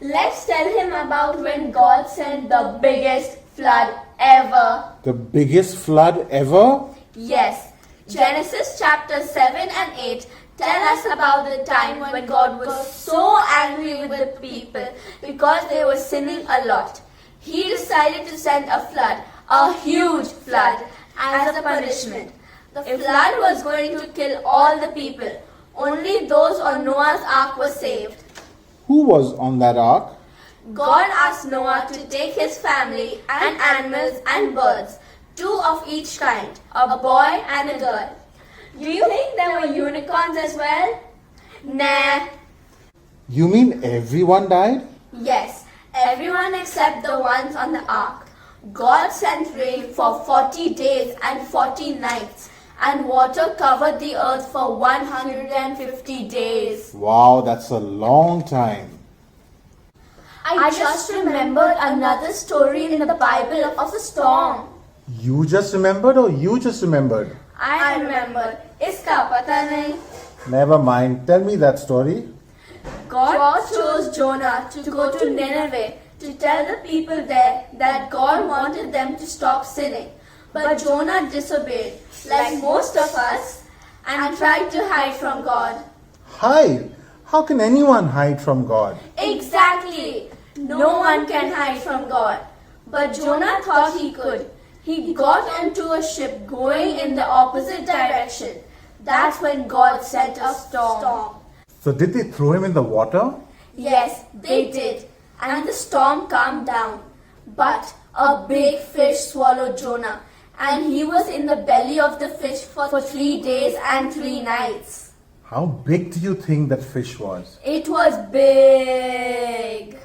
[SPEAKER 1] Let's tell him about when God sent the biggest flood ever.
[SPEAKER 2] The biggest flood ever?
[SPEAKER 1] Yes, Genesis chapter 7 and 8 tell us about the time when God was so angry with the people because they were sinning a lot. He decided to send a flood, a huge flood, as a punishment. The flood was going to kill all the people. Only those on Noah's ark were saved.
[SPEAKER 2] Who was on that ark?
[SPEAKER 1] God asked Noah to take his family and animals and birds, 2 of each kind, a boy and a girl. Do you think there were unicorns as well? Nah.
[SPEAKER 2] You mean everyone died?
[SPEAKER 1] Yes, everyone except the ones on the ark. God sent rain for 40 days and 40 nights, and water covered the earth for 150 days.
[SPEAKER 2] Wow, that's a long time.
[SPEAKER 1] I just remembered another story in the Bible of a storm.
[SPEAKER 7] You just remembered or you just remembered?
[SPEAKER 1] I remember. Iska pata nahi.
[SPEAKER 7] Never mind. Tell me that story.
[SPEAKER 1] God chose Jonah to go to Nineveh to tell the people there that God wanted them to stop sinning. But Jonah disobeyed, like most of us, and tried to hide from God.
[SPEAKER 7] Hide? How can anyone hide from God?
[SPEAKER 1] Exactly! No one can hide from God. But Jonah thought he could. He got onto a ship going in the opposite direction. That's when God sent a storm.
[SPEAKER 7] So did they throw him in the water?
[SPEAKER 1] Yes, they did. And the storm calmed down. But a big fish swallowed Jonah. And he was in the belly of the fish for 3 days and 3 nights.
[SPEAKER 7] How big do you think that fish was?
[SPEAKER 1] It was big.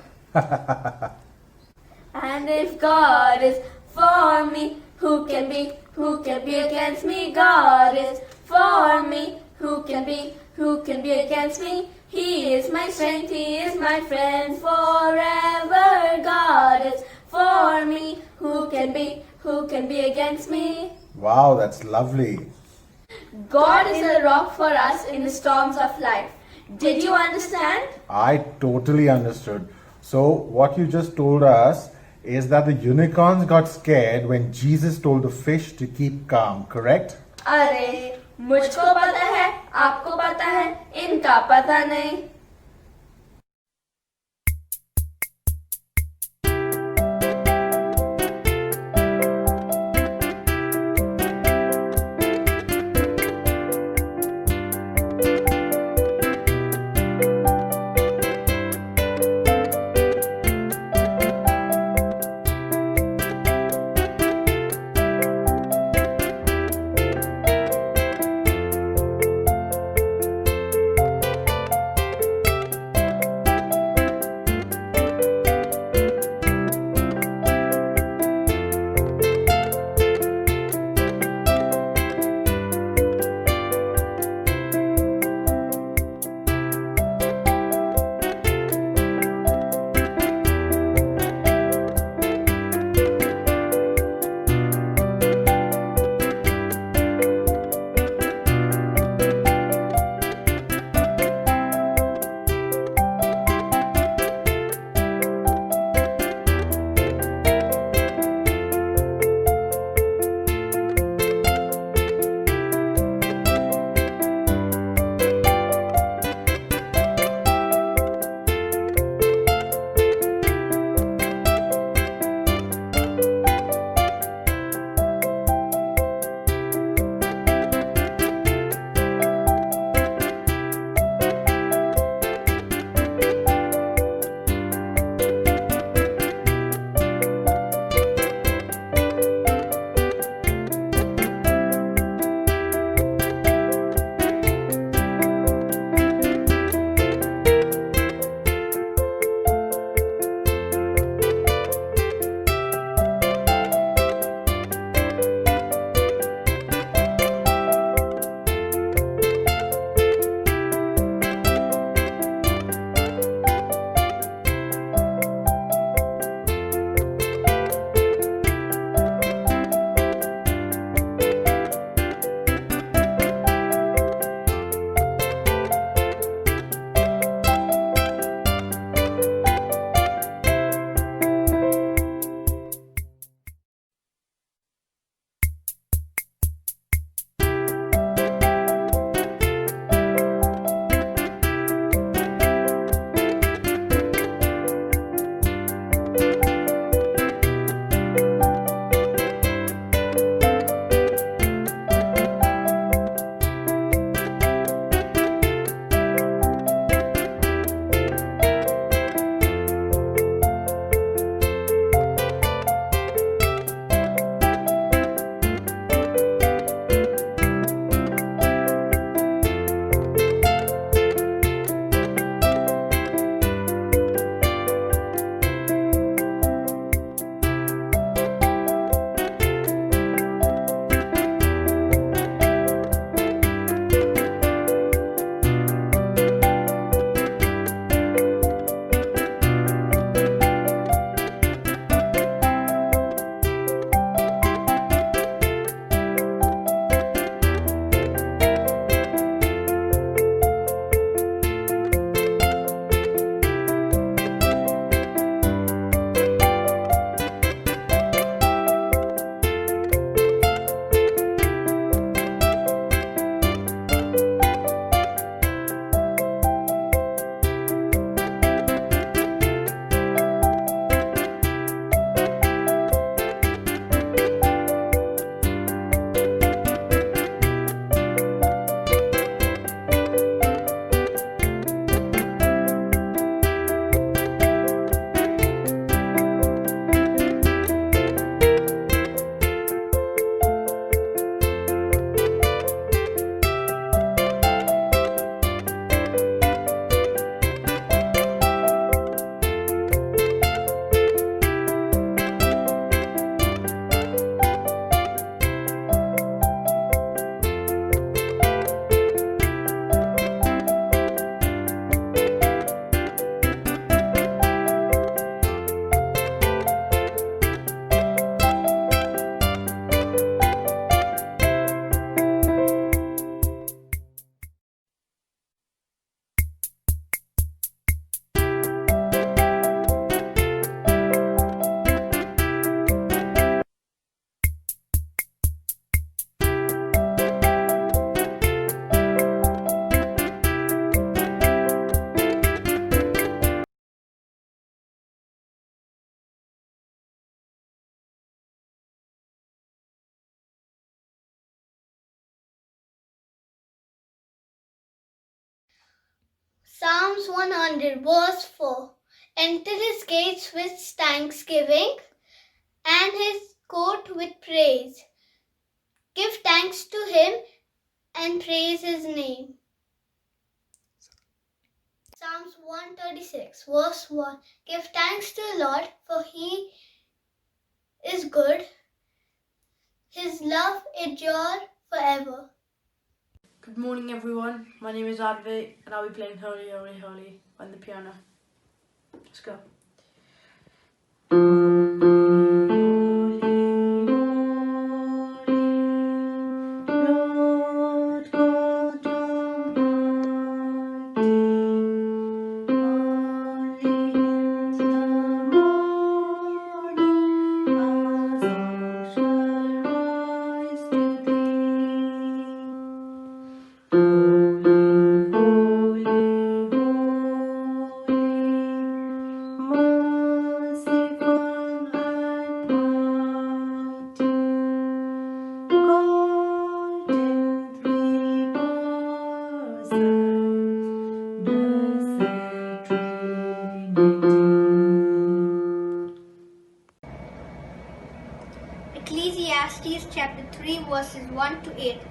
[SPEAKER 1] And if God is for me, who can be against me? God is for me, who can be against me? He is my strength, he is my friend forever. God is for me, who can be against me?
[SPEAKER 7] Wow, that's lovely.
[SPEAKER 1] God is a rock for us in the storms of life. Did you understand?
[SPEAKER 7] I totally understood. So what you just told us is that the unicorns got scared when Jesus told the fish to keep calm, correct?
[SPEAKER 1] अरे मुझको पता है, आपको पता है, इनका पता नहीं.
[SPEAKER 4] Psalms 100 verse 4. Enter his gates with thanksgiving and his court with praise. Give thanks to him and praise his name. Psalms 136 verse 1. Give thanks to the Lord, for he is good. His love endures forever.
[SPEAKER 8] Good morning, everyone. My name is Advait, and I'll be playing Holy, Holy, Holy on the piano. Let's go. Lord God Almighty, early in the morning, our song shall rise to thee. Holy, holy, holy, merciful and mighty, God in three persons, blessed Trinity.
[SPEAKER 4] Ecclesiastes chapter 3 verses 1 to 8.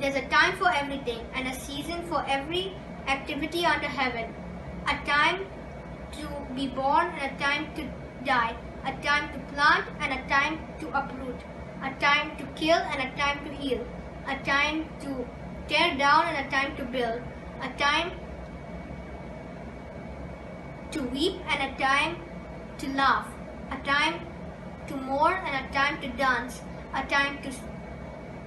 [SPEAKER 4] There's a time for everything and a season for every activity under heaven. A time to be born and a time to die. A time to plant and a time to uproot. A time to kill and a time to heal. A time to tear down and a time to build. A time to weep and a time to laugh. A time to mourn and a time to dance. A time to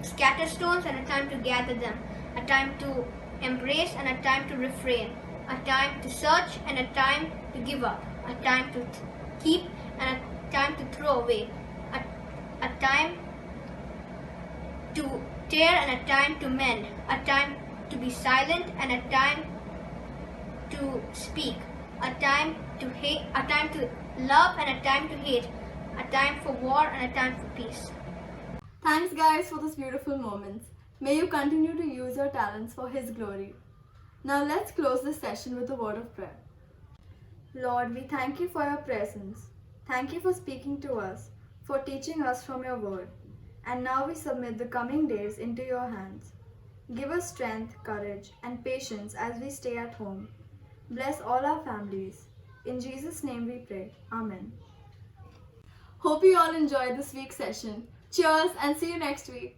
[SPEAKER 4] scatter stones and a time to gather them. A time to embrace and a time to refrain. A time to search and a time to give up. A time to keep and a time to throw away. A time to tear and a time to mend. A time to be silent and a time to speak. A time to hate, a time to love and a time to hate. A time for war and a time for peace.
[SPEAKER 1] Thanks, guys, for those beautiful moments. May you continue to use your talents for His glory. Now, let's close this session with a word of prayer. Lord, we thank you for your presence. Thank you for speaking to us, for teaching us from your word. And now we submit the coming days into your hands. Give us strength, courage, and patience as we stay at home. Bless all our families. In Jesus' name we pray. Amen. Hope you all enjoyed this week's session. Cheers and see you next week.